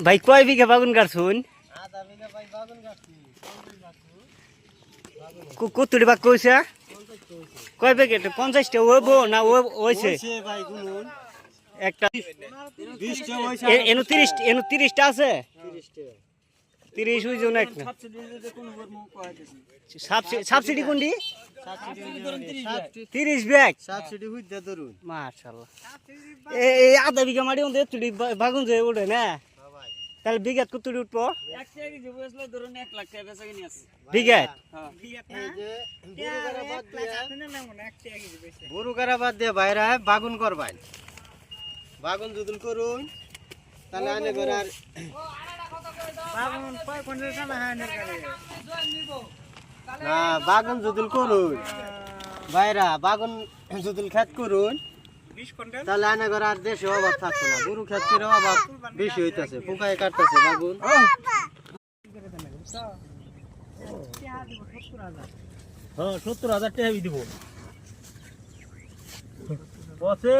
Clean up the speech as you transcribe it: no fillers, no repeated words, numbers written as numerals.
ভাই কয় বিঘা বাগুন কাটছুন? কতটি বাগ কইছে? কয় প্যাকেট? 50টা হইব না হইছে? একটা 30টা আছে? 30 হইছো না একটা? সাবসিডি কোনটি? 30 ব্যাগ সাবসিডি হইতে ধরুন। মাশাআল্লাহ। এই আধা বিঘা মাটি মধ্যে তুই বাগুন যে ওঠে না? তাহলে বিঘা কত উঠবো? 1 টাকা যে বসলে ধরুন 1 লাখ টাকা বেচা কিনে আছে। বিঘা? হ্যাঁ। এই যে গরু কারা বাদ দিয়ে বাইরে বাগুন করবেন। বাগুন যদুল করুন তাহলে আনে করে আর বাগুন কয় কোনের কানা হানের করে না বাগুন যদুল করুন বাইরা বাগুন যদুল খেত করুন 20 কুইন্টাল তাহলে আনে করে আর দেশে অভাব থাকতো না গরু খেত করে অভাব বেশি হইতাছে পোকায় কাটতেছে বাগুন হ্যাঁ 70,000 টাকা দিব বসে